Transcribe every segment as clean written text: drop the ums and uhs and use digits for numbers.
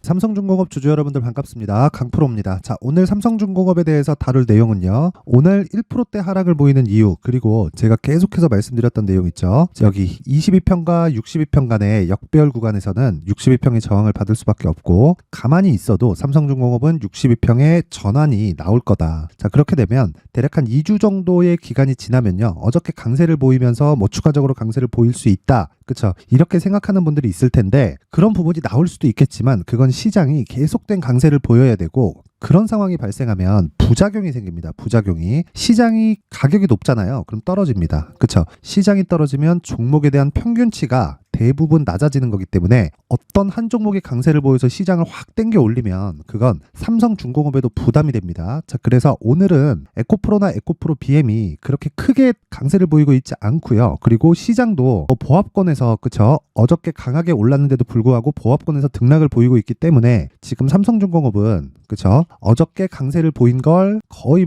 삼성중공업 주주 여러분들 반갑습니다. 강프로입니다. 자, 오늘 삼성중공업에 대해서 다룰 내용은요. 오늘 1%대 하락을 보이는 이유, 그리고 제가 계속해서 말씀드렸던 내용 있죠. 여기 22평과 62평 간의 역배열 구간에서는 62평의 저항을 받을 수밖에 없고, 가만히 있어도 삼성중공업은 62평의 전환이 나올 거다. 자, 그렇게 되면 대략 한 2주 정도의 기간이 지나면요. 어저께 강세를 보이면서 추가적으로 강세를 보일 수 있다. 그쵸? 이렇게 생각하는 분들이 있을 텐데, 그런 부분이 나올 수도 있겠지만 그건 시장이 계속된 강세를 보여야 되고, 그런 상황이 발생하면 부작용이 생깁니다. 부작용이. 시장이 가격이 높잖아요. 그럼 떨어집니다. 그쵸? 시장이 떨어지면 종목에 대한 평균치가 대부분 낮아지는 거기 때문에 어떤 한 종목이 강세를 보여서 시장을 확 땡겨 올리면 그건 삼성중공업에도 부담이 됩니다. 자, 그래서 오늘은 에코프로나 에코프로 BM이 그렇게 크게 강세를 보이고 있지 않고요. 그리고 시장도 보합권에서, 그쵸? 어저께 강하게 올랐는데도 불구하고 보합권에서 등락을 보이고 있기 때문에 지금 삼성중공업은, 그쵸? 어저께 강세를 보인 걸 거의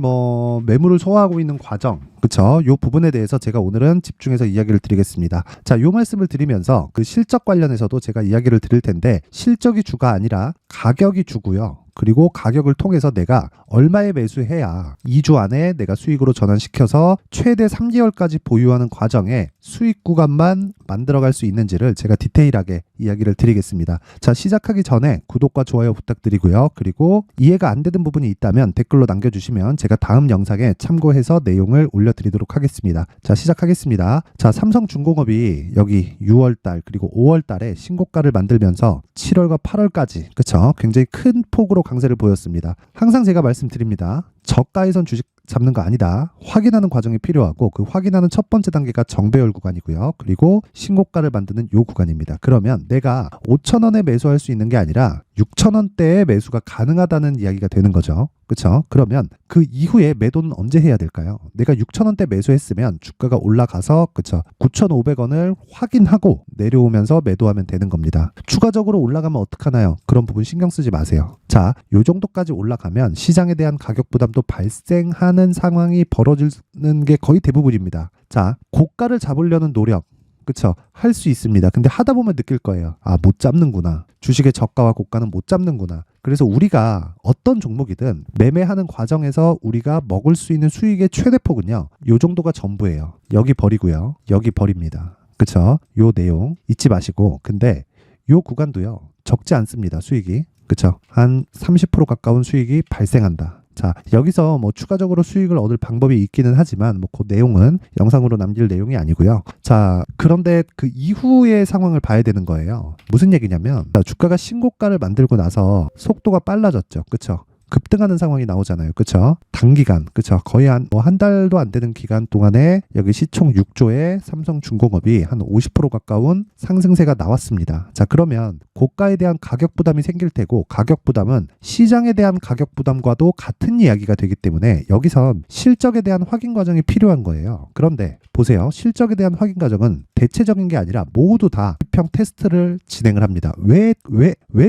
매물을 소화하고 있는 과정, 그쵸? 요 부분에 대해서 제가 오늘은 집중해서 이야기를 드리겠습니다. 자, 요 말씀을 드리면서 그 실적 관련해서도 제가 이야기를 드릴 텐데, 실적이 주가 아니라 가격이 주고요. 그리고 가격을 통해서 내가 얼마에 매수해야 2주 안에 내가 수익으로 전환시켜서 최대 3개월까지 보유하는 과정에 수익 구간만 만들어갈 수 있는지를 제가 디테일하게 이야기를 드리겠습니다. 자, 시작하기 전에 구독과 좋아요 부탁드리고요. 그리고 이해가 안 되는 부분이 있다면 댓글로 남겨주시면 제가 다음 영상에 참고해서 내용을 올려드리도록 하겠습니다. 자, 시작하겠습니다. 자, 삼성중공업이 여기 6월달 그리고 5월달에 신고가를 만들면서 7월과 8월까지, 그쵸? 굉장히 큰 폭으로 강세를 보였습니다. 항상 제가 말씀드립니다. 저가에선 주식 잡는 거 아니다. 확인하는 과정이 필요하고, 그 확인하는 첫 번째 단계가 정배열 구간이고요. 그리고 신고가를 만드는 요 구간입니다. 그러면 내가 5,000원에 매수할 수 있는 게 아니라 6,000원대에 매수가 가능하다는 이야기가 되는 거죠. 그렇죠? 그러면 그 이후에 매도는 언제 해야 될까요? 내가 6,000원대 매수했으면 주가가 올라가서, 그렇죠? 9,500원을 확인하고 내려오면서 매도하면 되는 겁니다. 추가적으로 올라가면 어떡하나요? 그런 부분 신경 쓰지 마세요. 자, 요 정도까지 올라가면 시장에 대한 가격 부담도 발생하는 상황이 벌어지는 게 거의 대부분입니다. 자, 고가를 잡으려는 노력, 그쵸? 할 수 있습니다. 근데 하다 보면 느낄 거예요. 아, 못 잡는구나. 주식의 저가와 고가는 못 잡는구나. 그래서 우리가 어떤 종목이든 매매하는 과정에서 우리가 먹을 수 있는 수익의 최대폭은요, 요 정도가 전부예요. 여기 버리고요. 여기 버립니다. 그쵸? 요 내용 잊지 마시고. 근데 요 구간도요, 적지 않습니다. 수익이. 그쵸? 한 30% 가까운 수익이 발생한다. 자, 여기서 추가적으로 수익을 얻을 방법이 있기는 하지만 그 내용은 영상으로 남길 내용이 아니고요. 자, 그런데 그 이후의 상황을 봐야 되는 거예요. 무슨 얘기냐면, 자, 주가가 신고가를 만들고 나서 속도가 빨라졌죠. 그쵸? 급등하는 상황이 나오잖아요. 그쵸? 단기간, 그쵸? 거의 한 달도 안 되는 기간 동안에 여기 시총 6조의 삼성중공업이 한 50% 가까운 상승세가 나왔습니다. 자, 그러면 고가에 대한 가격 부담이 생길 테고, 가격 부담은 시장에 대한 가격 부담과도 같은 이야기가 되기 때문에 여기선 실적에 대한 확인 과정이 필요한 거예요. 그런데 보세요. 실적에 대한 확인 과정은 대체적인 게 아니라 모두 다 수평 테스트를 진행을 합니다. 왜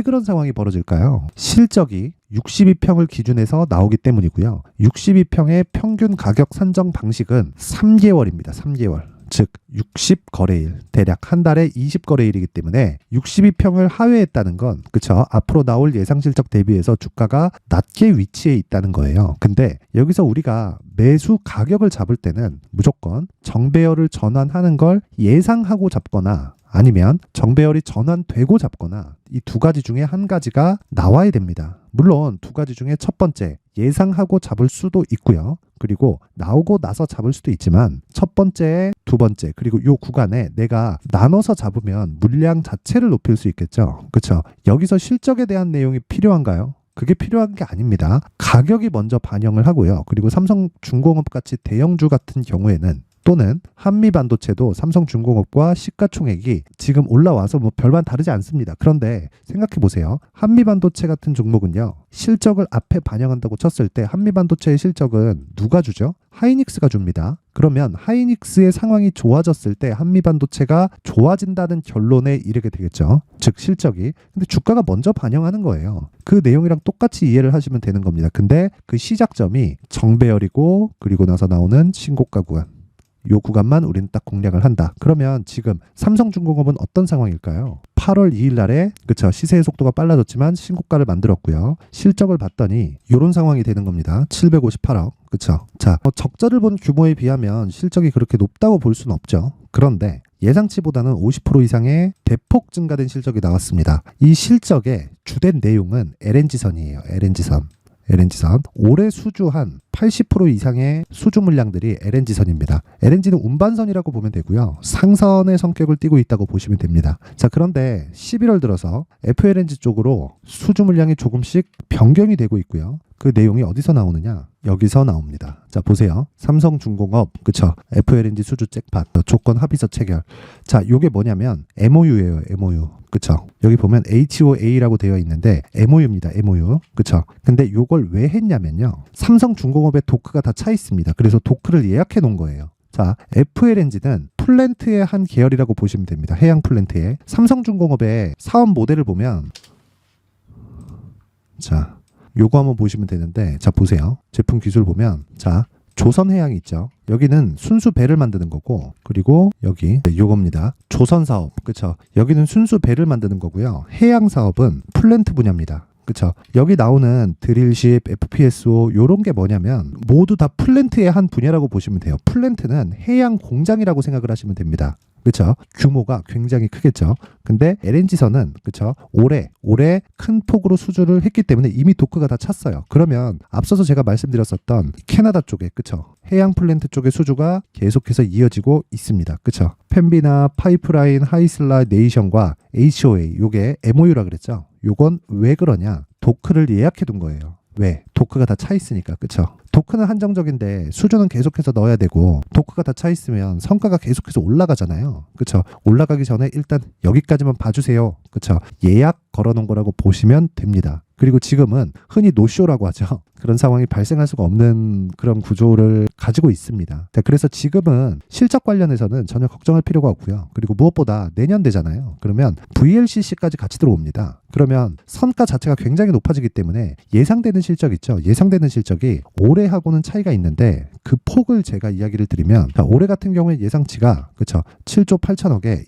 그런 상황이 벌어질까요? 실적이 62평을 기준해서 나오기 때문이고요. 62평의 평균 가격 산정 방식은 3개월입니다. 3개월. 즉 60거래일, 대략 한 달에 20거래일이기 때문에 62평을 하회했다는 건, 그쵸? 앞으로 나올 예상 실적 대비해서 주가가 낮게 위치해 있다는 거예요. 근데 여기서 우리가 매수 가격을 잡을 때는 무조건 정배열을 전환하는 걸 예상하고 잡거나, 아니면 정배열이 전환되고 잡거나, 이 두 가지 중에 한 가지가 나와야 됩니다. 물론 두 가지 중에 첫 번째, 예상하고 잡을 수도 있고요. 그리고 나오고 나서 잡을 수도 있지만 첫 번째, 두 번째, 그리고 요 구간에 내가 나눠서 잡으면 물량 자체를 높일 수 있겠죠. 그렇죠? 여기서 실적에 대한 내용이 필요한가요? 그게 필요한 게 아닙니다. 가격이 먼저 반영을 하고요. 그리고 삼성중공업 같이 대형주 같은 경우에는, 또는 한미반도체도 삼성중공업과 시가총액이 지금 올라와서 별반 다르지 않습니다. 그런데 생각해 보세요. 한미반도체 같은 종목은요, 실적을 앞에 반영한다고 쳤을 때 한미반도체의 실적은 누가 주죠? 하이닉스가 줍니다. 그러면 하이닉스의 상황이 좋아졌을 때 한미반도체가 좋아진다는 결론에 이르게 되겠죠. 즉 실적이. 근데 주가가 먼저 반영하는 거예요. 그 내용이랑 똑같이 이해를 하시면 되는 겁니다. 근데 그 시작점이 정배열이고, 그리고 나서 나오는 신고가 구간. 요 구간만 우리는 딱 공략을 한다. 그러면 지금 삼성중공업은 어떤 상황일까요? 8월 2일 날에 그쵸, 시세의 속도가 빨라졌지만 신고가를 만들었고요. 실적을 봤더니 이런 상황이 되는 겁니다. 758억. 그쵸? 자, 적자를 본 규모에 비하면 실적이 그렇게 높다고 볼 수는 없죠. 그런데 예상치보다는 50% 이상의 대폭 증가된 실적이 나왔습니다. 이 실적의 주된 내용은 LNG선이에요. LNG선. 올해 수주한 80% 이상의 수주 물량들이 LNG선입니다. LNG는 운반선이라고 보면 되고요. 상선의 성격을 띠고 있다고 보시면 됩니다. 자, 그런데 11월 들어서 FLNG 쪽으로 수주 물량이 조금씩 변경이 되고 있고요. 그 내용이 어디서 나오느냐? 여기서 나옵니다. 자, 보세요. 삼성중공업, 그쵸? FLNG 수주 잭팟, 조건 합의서 체결. 자, 요게 뭐냐면 MOU예요. MOU. 그쵸? 여기 보면 HOA라고 되어 있는데 MOU입니다. MOU. 그쵸? 근데 요걸 왜 했냐면요. 삼성중공업의 도크가 다 차 있습니다. 그래서 도크를 예약해 놓은 거예요. 자, FLNG는 플랜트의 한 계열이라고 보시면 됩니다. 해양 플랜트의. 삼성중공업의 사업 모델을 보면 자, 요거 한번 보시면 되는데, 자, 보세요. 제품 기술 보면, 자, 조선해양이 있죠. 여기는 순수 배를 만드는 거고, 그리고 여기 요겁니다. 조선사업, 그쵸? 여기는 순수 배를 만드는 거고요. 해양사업은 플랜트 분야입니다. 그쵸? 여기 나오는 드릴십, FPSO 요런 게 뭐냐면 모두 다 플랜트의 한 분야라고 보시면 돼요. 플랜트는 해양 공장이라고 생각을 하시면 됩니다. 그쵸? 규모가 굉장히 크겠죠. 근데 LNG선은 그쵸? 올해 큰 폭으로 수주를 했기 때문에 이미 도크가 다 찼어요. 그러면 앞서서 제가 말씀드렸었던 캐나다 쪽에 그쵸? 해양 플랜트 쪽의 수주가 계속해서 이어지고 있습니다. 그쵸? 펜비나 파이프라인, 하이슬라 네이션과 HOA 요게 MOU라 그랬죠. 요건 왜 그러냐? 도크를 예약해 둔 거예요. 왜? 도크가 다 차 있으니까. 그쵸? 도크는 한정적인데 수주는 계속해서 넣어야 되고 도크가 다 차 있으면 성과가 계속해서 올라가잖아요. 그쵸? 올라가기 전에 일단 여기까지만 봐주세요. 그쵸? 예약 걸어놓은 거라고 보시면 됩니다. 그리고 지금은 흔히 노쇼라고 하죠. 그런 상황이 발생할 수가 없는 그런 구조를 가지고 있습니다. 자, 그래서 지금은 실적 관련해서는 전혀 걱정할 필요가 없고요. 그리고 무엇보다 내년 되잖아요. 그러면 VLCC까지 같이 들어옵니다. 그러면 선가 자체가 굉장히 높아지기 때문에 예상되는 실적 있죠. 예상되는 실적이 올해하고는 차이가 있는데 그 폭을 제가 이야기를 드리면 자, 올해 같은 경우에 예상치가 그쵸 7조 8천억에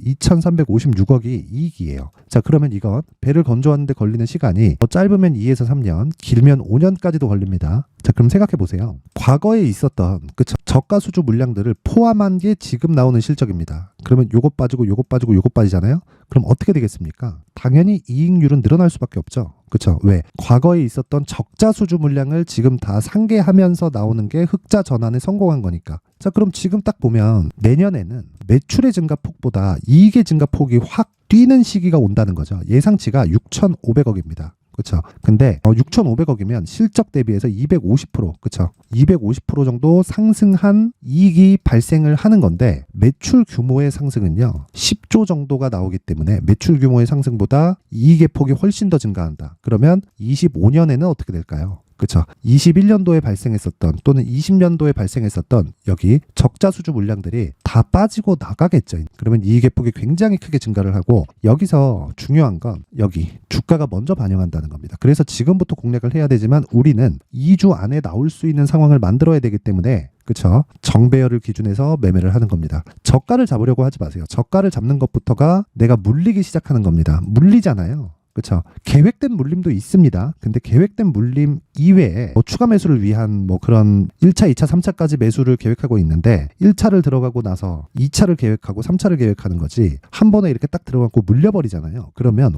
2,356억이 이익이에요. 자, 그러면 이건 배를 건조하는데 걸리는 시간이 짧으면 2에서 3년, 길면 5년까지도 걸립니다. 자, 그럼 생각해 보세요. 과거에 있었던 그쵸 저가 수주 물량들을 포함한 게 지금 나오는 실적입니다. 그러면 요것 빠지고 요것 빠지고 요것 빠지잖아요. 그럼 어떻게 되겠습니까? 당연히 이익률은 늘어날 수밖에 없죠. 그쵸? 왜? 과거에 있었던 적자 수주 물량을 지금 다 상계하면서 나오는 게 흑자 전환에 성공한 거니까. 자, 그럼 지금 딱 보면 내년에는 매출의 증가폭보다 이익의 증가폭이 확 뛰는 시기가 온다는 거죠. 예상치가 6,500억입니다. 그쵸? 근데 6,500억이면 실적 대비해서 250%, 그쵸? 250% 정도 상승한 이익이 발생을 하는 건데 매출 규모의 상승은요 10조 정도가 나오기 때문에 매출 규모의 상승보다 이익의 폭이 훨씬 더 증가한다. 그러면 25년에는 어떻게 될까요? 그쵸? 21년도에 발생했었던 또는 20년도에 발생했었던 여기 적자 수주 물량들이 다 빠지고 나가겠죠. 그러면 이익의 폭이 굉장히 크게 증가를 하고 여기서 중요한 건 여기 주가가 먼저 반영한다는 겁니다. 그래서 지금부터 공략을 해야 되지만 우리는 2주 안에 나올 수 있는 상황을 만들어야 되기 때문에 그쵸? 정배열을 기준해서 매매를 하는 겁니다. 저가를 잡으려고 하지 마세요. 저가를 잡는 것부터가 내가 물리기 시작하는 겁니다. 물리잖아요. 그렇죠. 계획된 물림도 있습니다. 근데 계획된 물림 이외에 추가 매수를 위한 그런 1차, 2차, 3차까지 매수를 계획하고 있는데 1차를 들어가고 나서 2차를 계획하고 3차를 계획하는 거지 한 번에 이렇게 딱 들어가고 물려버리잖아요. 그러면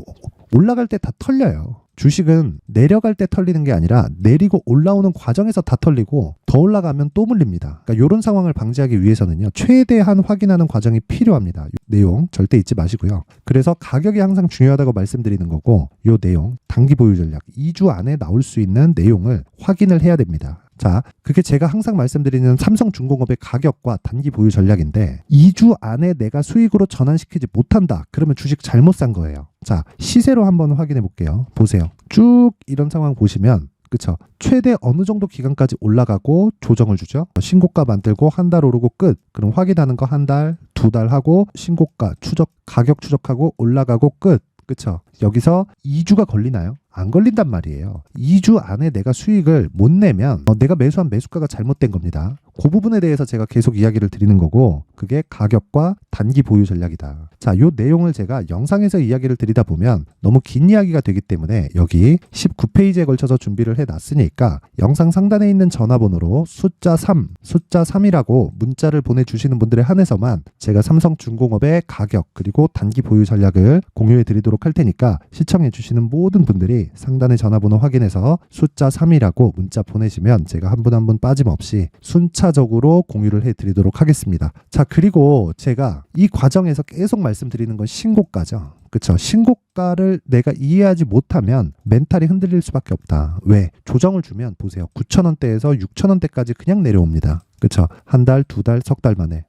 올라갈 때 다 털려요. 주식은 내려갈 때 털리는 게 아니라 내리고 올라오는 과정에서 다 털리고 더 올라가면 또 물립니다. 그러니까 이런 상황을 방지하기 위해서는요. 최대한 확인하는 과정이 필요합니다. 내용 절대 잊지 마시고요. 그래서 가격이 항상 중요하다고 말씀드리는 거고 이 내용 단기 보유 전략 2주 안에 나올 수 있는 내용을 확인을 해야 됩니다. 자, 그게 제가 항상 말씀드리는 삼성중공업의 가격과 단기 보유 전략인데 2주 안에 내가 수익으로 전환시키지 못한다. 그러면 주식 잘못 산 거예요. 자, 시세로 한번 확인해 볼게요. 보세요. 쭉 이런 상황 보시면 그쵸? 최대 어느 정도 기간까지 올라가고 조정을 주죠. 신고가 만들고 한 달 오르고 끝. 그럼 확인하는 거 한 달, 두 달 하고 신고가 추적, 가격 추적하고 올라가고 끝. 그쵸? 여기서 2주가 걸리나요? 안 걸린단 말이에요. 2주 안에 내가 수익을 못 내면 내가 매수한 매수가가 잘못된 겁니다. 그 부분에 대해서 제가 계속 이야기를 드리는 거고, 그게 가격과 단기 보유 전략이다. 자, 요 내용을 제가 영상에서 이야기를 드리다 보면 너무 긴 이야기가 되기 때문에 여기 19페이지에 걸쳐서 준비를 해놨으니까 영상 상단에 있는 전화번호로 숫자 3이라고 문자를 보내주시는 분들에 한해서만 제가 삼성중공업의 가격 그리고 단기 보유 전략을 공유해 드리도록 할 테니까, 시청해 주시는 모든 분들이 상단의 전화번호 확인해서 숫자 3이라고 문자 보내시면 제가 한 분 한 분 빠짐없이 순차적으로 공유를 해드리도록 하겠습니다. 자, 그리고 제가 이 과정에서 계속 말씀드리는 건 신고가죠. 그쵸? 신고가를 내가 이해하지 못하면 멘탈이 흔들릴 수밖에 없다. 왜? 조정을 주면 보세요. 9,000원대에서 6,000원대까지 그냥 내려옵니다. 그쵸? 한 달, 두 달, 석 달 만에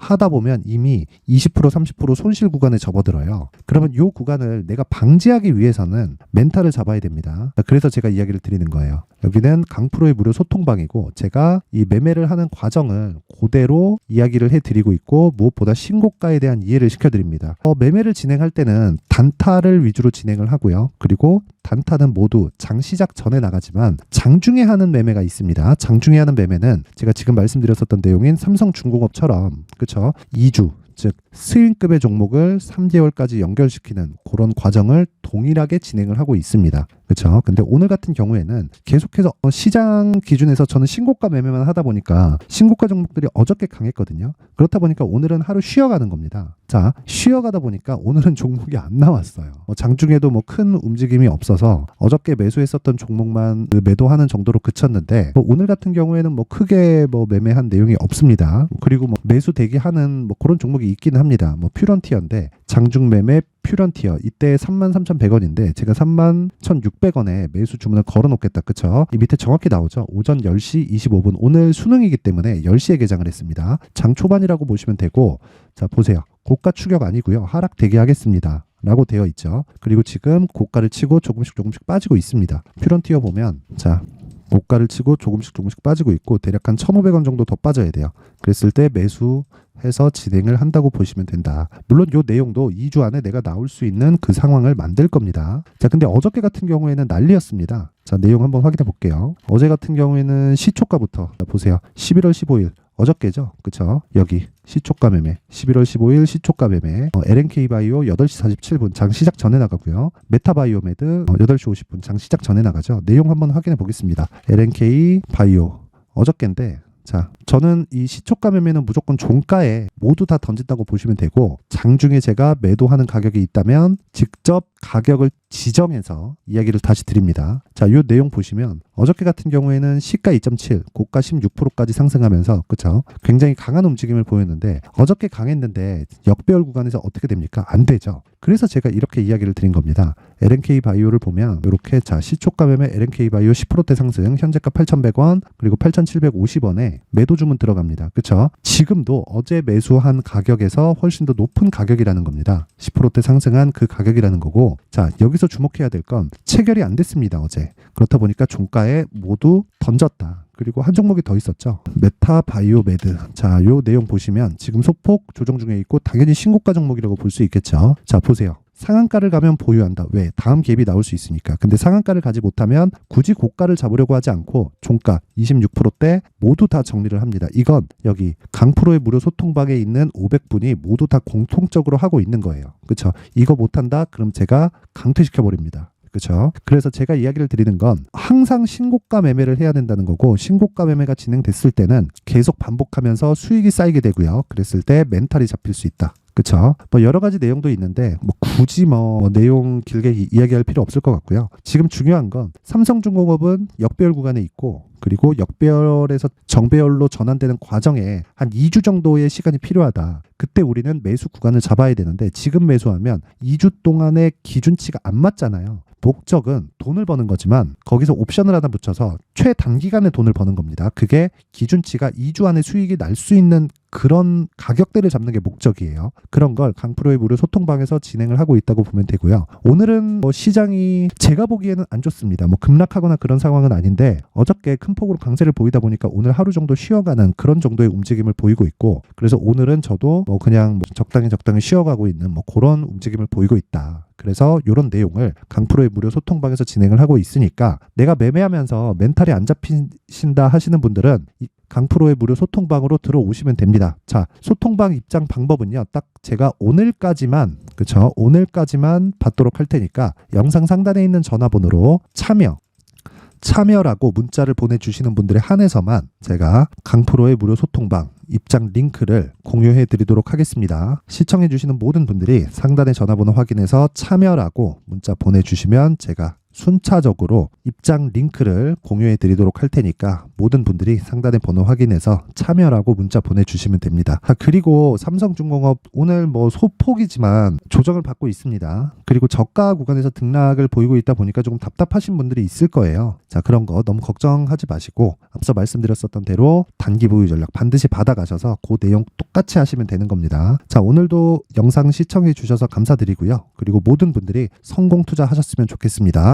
하다 보면 이미 20% 30% 손실 구간에 접어들어요. 그러면 이 구간을 내가 방지하기 위해서는 멘탈을 잡아야 됩니다. 그래서 제가 이야기를 드리는 거예요. 여기는 강프로의 무료 소통방이고, 제가 이 매매를 하는 과정을 그대로 이야기를 해드리고 있고, 무엇보다 신고가에 대한 이해를 시켜드립니다. 매매를 진행할 때는 단타를 위주로 진행을 하고요. 그리고 단타는 모두 장 시작 전에 나가지만 장중에 하는 매매가 있습니다. 장중에 하는 매매는 제가 지금 말씀드렸었던 내용인 삼성중공업처럼, 그쵸? 2주, 즉 스윙급의 종목을 3개월까지 연결시키는 그런 과정을 동일하게 진행을 하고 있습니다. 그렇죠? 근데 오늘 같은 경우에는 계속해서 시장 기준에서 저는 신고가 매매만 하다 보니까 신고가 종목들이 어저께 강했거든요. 그렇다 보니까 오늘은 하루 쉬어가는 겁니다. 자, 쉬어가다 보니까 오늘은 종목이 안 나왔어요. 장중에도 뭐 큰 움직임이 없어서 어저께 매수했었던 종목만 매도하는 정도로 그쳤는데, 오늘 같은 경우에는 뭐 크게 매매한 내용이 없습니다. 그리고 매수 대기하는 그런 종목이 있기는 합니다. 퓨런티어인데 장중 매매 퓨런티어 이때 33,100원인데 제가 31,600원에 매수 주문을 걸어 놓겠다. 그쵸? 이 밑에 정확히 나오죠. 오전 10시 25분. 오늘 수능이기 때문에 10시에 개장을 했습니다. 장 초반이라고 보시면 되고, 자, 보세요. 고가 추격 아니고요. 하락 대기하겠습니다 라고 되어 있죠. 그리고 지금 고가를 치고 조금씩 빠지고 있습니다. 퓨런티어 보면, 자, 고가를 치고 조금씩 빠지고 있고 대략 한 1,500원 정도 더 빠져야 돼요. 그랬을 때 매수해서 진행을 한다고 보시면 된다. 물론 이 내용도 2주 안에 내가 나올 수 있는 그 상황을 만들 겁니다. 자, 근데 어저께 같은 경우에는 난리였습니다. 자, 내용 한번 확인해 볼게요. 어제 같은 경우에는 시초가부터 보세요. 11월 15일 어저께죠. 그쵸? 여기 시초가 매매 11월 15일 시초가 매매 LNK 바이오 8시 47분 장 시작 전에 나가고요. 메타바이오메드 8시 50분 장 시작 전에 나가죠. 내용 한번 확인해 보겠습니다. LNK 바이오 어저께인데, 자, 저는 이 시초가 매매는 무조건 종가에 모두 다 던진다고 보시면 되고, 장중에 제가 매도하는 가격이 있다면 직접 가격을 지정해서 이야기를 다시 드립니다. 자, 이 내용 보시면 어저께 같은 경우에는 시가 2.7, 고가 16%까지 상승하면서, 그쵸? 굉장히 강한 움직임을 보였는데, 어저께 강했는데 역배열 구간에서 어떻게 됩니까? 안 되죠. 그래서 제가 이렇게 이야기를 드린 겁니다. LNK 바이오를 보면 이렇게, 자, 시초가 매매 LNK 바이오 10%대 상승, 현재가 8,100원, 그리고 8,750원에 매도 주문 들어갑니다. 그쵸? 지금도 어제 매수한 가격에서 훨씬 더 높은 가격이라는 겁니다. 10%대 상승한 그 가격이라는 거고, 자, 여기서 주목해야 될 건 체결이 안 됐습니다, 어제. 그렇다 보니까 종가에 모두 던졌다. 그리고 한 종목이 더 있었죠. 메타바이오메드. 자, 요 내용 보시면 지금 소폭 조정 중에 있고 당연히 신고가 종목이라고 볼 수 있겠죠. 자, 보세요. 상한가를 가면 보유한다. 왜? 다음 갭이 나올 수 있으니까. 근데 상한가를 가지 못하면 굳이 고가를 잡으려고 하지 않고 종가 26%대 모두 다 정리를 합니다. 이건 여기 강프로의 무료 소통방에 있는 500분이 모두 다 공통적으로 하고 있는 거예요. 그렇죠? 이거 못한다? 그럼 제가 강퇴시켜버립니다. 그렇죠? 그래서 제가 이야기를 드리는 건 항상 신고가 매매를 해야 된다는 거고, 신고가 매매가 진행됐을 때는 계속 반복하면서 수익이 쌓이게 되고요. 그랬을 때 멘탈이 잡힐 수 있다. 그쵸? 여러 가지 내용도 있는데 굳이 내용 길게 이야기할 필요 없을 것 같고요. 지금 중요한 건 삼성중공업은 역배열 구간에 있고, 그리고 역배열에서 정배열로 전환되는 과정에 한 2주 정도의 시간이 필요하다. 그때 우리는 매수 구간을 잡아야 되는데 지금 매수하면 2주 동안의 기준치가 안 맞잖아요. 목적은 돈을 버는 거지만 거기서 옵션을 하나 붙여서 최단기간에 돈을 버는 겁니다. 그게 기준치가 2주 안에 수익이 날 수 있는 그런 가격대를 잡는 게 목적이에요. 그런 걸 강프로의 무료 소통방에서 진행을 하고 있다고 보면 되고요. 오늘은 시장이 제가 보기에는 안 좋습니다. 급락하거나 그런 상황은 아닌데 어저께 큰 폭으로 강세를 보이다 보니까 오늘 하루 정도 쉬어가는 그런 정도의 움직임을 보이고 있고, 그래서 오늘은 저도 그냥 적당히 쉬어가고 있는 그런 움직임을 보이고 있다. 그래서 이런 내용을 강프로의 무료 소통방에서 진행을 하고 있으니까 내가 매매하면서 멘탈이 안 잡히신다 하시는 분들은 강프로의 무료 소통방으로 들어오시면 됩니다. 자, 소통방 입장 방법은요, 딱 제가 오늘까지만 받도록 할 테니까 영상 상단에 있는 전화번호로 참여라고 문자를 보내주시는 분들에 한해서만 제가 강프로의 무료 소통방 입장 링크를 공유해 드리도록 하겠습니다. 시청해 주시는 모든 분들이 상단의 전화번호 확인해서 참여라고 문자 보내주시면 제가 순차적으로 입장 링크를 공유해 드리도록 할 테니까 모든 분들이 상단의 번호 확인해서 참여라고 문자 보내주시면 됩니다. 그리고 삼성중공업 오늘 소폭이지만 조정을 받고 있습니다. 그리고 저가 구간에서 등락을 보이고 있다 보니까 조금 답답하신 분들이 있을 거예요. 자, 그런 거 너무 걱정하지 마시고 앞서 말씀드렸었던 대로 단기 보유 전략 반드시 받아가셔서 그 내용 똑같이 하시면 되는 겁니다. 자, 오늘도 영상 시청해 주셔서 감사드리고요. 그리고 모든 분들이 성공 투자하셨으면 좋겠습니다.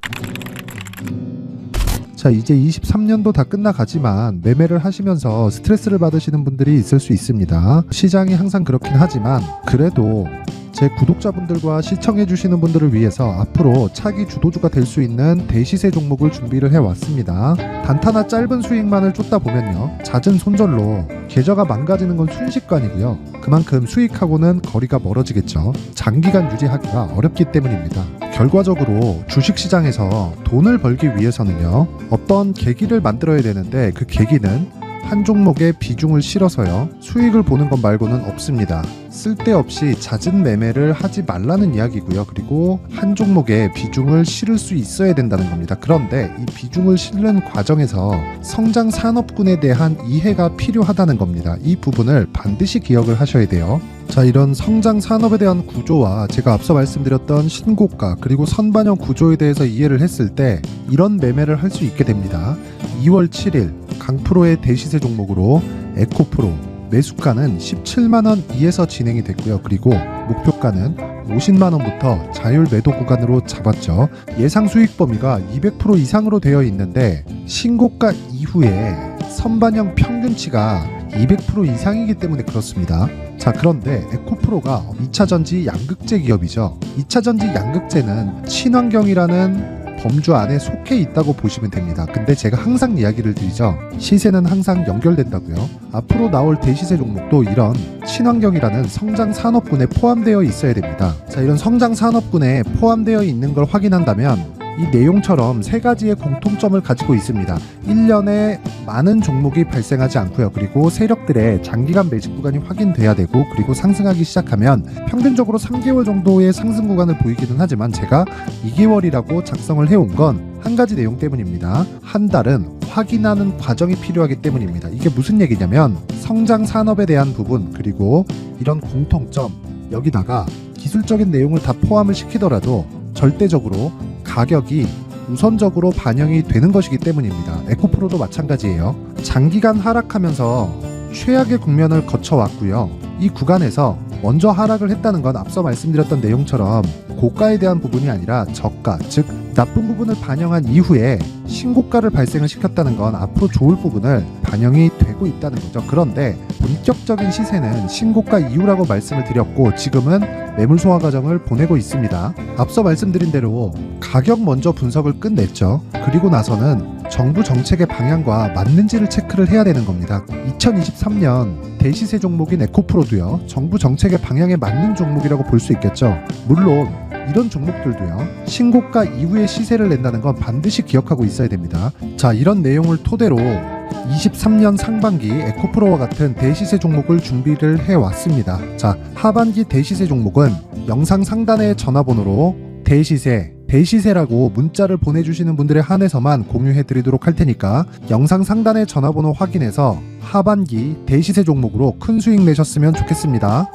자, 이제 23년도 다 끝나가지만 매매를 하시면서 스트레스를 받으시는 분들이 있을 수 있습니다. 시장이 항상 그렇긴 하지만 그래도 제 구독자분들과 시청해주시는 분들을 위해서 앞으로 차기 주도주가 될 수 있는 대시세 종목을 준비를 해왔습니다. 단타나 짧은 수익만을 쫓다 보면요, 잦은 손절로 계좌가 망가지는 건 순식간이고요. 그만큼 수익하고는 거리가 멀어지겠죠. 장기간 유지하기가 어렵기 때문입니다. 결과적으로 주식시장에서 돈을 벌기 위해서는요, 어떤 계기를 만들어야 되는데 그 계기는 한 종목에 비중을 실어서요, 수익을 보는 것 말고는 없습니다. 쓸데없이 잦은 매매를 하지 말라는 이야기고요. 그리고 한 종목에 비중을 실을 수 있어야 된다는 겁니다. 그런데 이 비중을 실는 과정에서 성장 산업군에 대한 이해가 필요하다는 겁니다. 이 부분을 반드시 기억을 하셔야 돼요. 자, 이런 성장 산업에 대한 구조와 제가 앞서 말씀드렸던 신고가 그리고 선반영 구조에 대해서 이해를 했을 때 이런 매매를 할 수 있게 됩니다. 2월 7일 강프로의 대시세 종목으로 에코프로 매수가는 17만원 이에서 진행이 됐고요. 그리고 목표가는 50만원부터 자율 매도 구간으로 잡았죠. 예상 수익 범위가 200% 이상으로 되어 있는데 신고가 이후에 선반영 평균치가 200% 이상이기 때문에 그렇습니다. 자, 그런데 에코프로가 2차전지 양극재 기업이죠. 2차전지 양극재는 친환경이라는 범주 안에 속해 있다고 보시면 됩니다. 근데 제가 항상 이야기를 드리죠. 시세는 항상 연결된다고요. 앞으로 나올 대시세 종목도 이런 친환경이라는 성장 산업군에 포함되어 있어야 됩니다. 자, 이런 성장 산업군에 포함되어 있는 걸 확인한다면 이 내용처럼 세 가지의 공통점을 가지고 있습니다. 1년에 많은 종목이 발생하지 않고요. 그리고 세력들의 장기간 매집 구간이 확인돼야 되고, 그리고 상승하기 시작하면 평균적으로 3개월 정도의 상승 구간을 보이기는 하지만 제가 2개월이라고 작성을 해온 건 한 가지 내용 때문입니다. 한 달은 확인하는 과정이 필요하기 때문입니다. 이게 무슨 얘기냐면 성장 산업에 대한 부분 그리고 이런 공통점, 여기다가 기술적인 내용을 다 포함을 시키더라도 절대적으로 가격이 우선적으로 반영이 되는 것이기 때문입니다. 에코프로도 마찬가지예요. 장기간 하락하면서 최악의 국면을 거쳐왔고요. 이 구간에서 먼저 하락을 했다는 건 앞서 말씀드렸던 내용처럼 고가에 대한 부분이 아니라 저가, 즉 나쁜 부분을 반영한 이후에 신고가를 발생을 시켰다는 건 앞으로 좋을 부분을 반영이 되고 있다는 거죠. 그런데 본격적인 시세는 신고가 이후라고 말씀을 드렸고 지금은 매물 소화 과정을 보내고 있습니다. 앞서 말씀드린 대로 가격 먼저 분석을 끝냈죠. 그리고 나서는 정부 정책의 방향과 맞는지를 체크를 해야 되는 겁니다. 2023년 대시세 종목인 에코프로도요, 정부 정책의 방향에 맞는 종목이라고 볼 수 있겠죠. 물론 이런 종목들도요, 신고가 이후에 시세를 낸다는 건 반드시 기억하고 있어야 됩니다. 자, 이런 내용을 토대로 23년 상반기 에코프로와 같은 대시세 종목을 준비를 해왔습니다. 자, 하반기 대시세 종목은 영상 상단의 전화번호로 대시세라고 문자를 보내주시는 분들에 한해서만 공유해드리도록 할 테니까 영상 상단의 전화번호 확인해서 하반기 대시세 종목으로 큰 수익 내셨으면 좋겠습니다.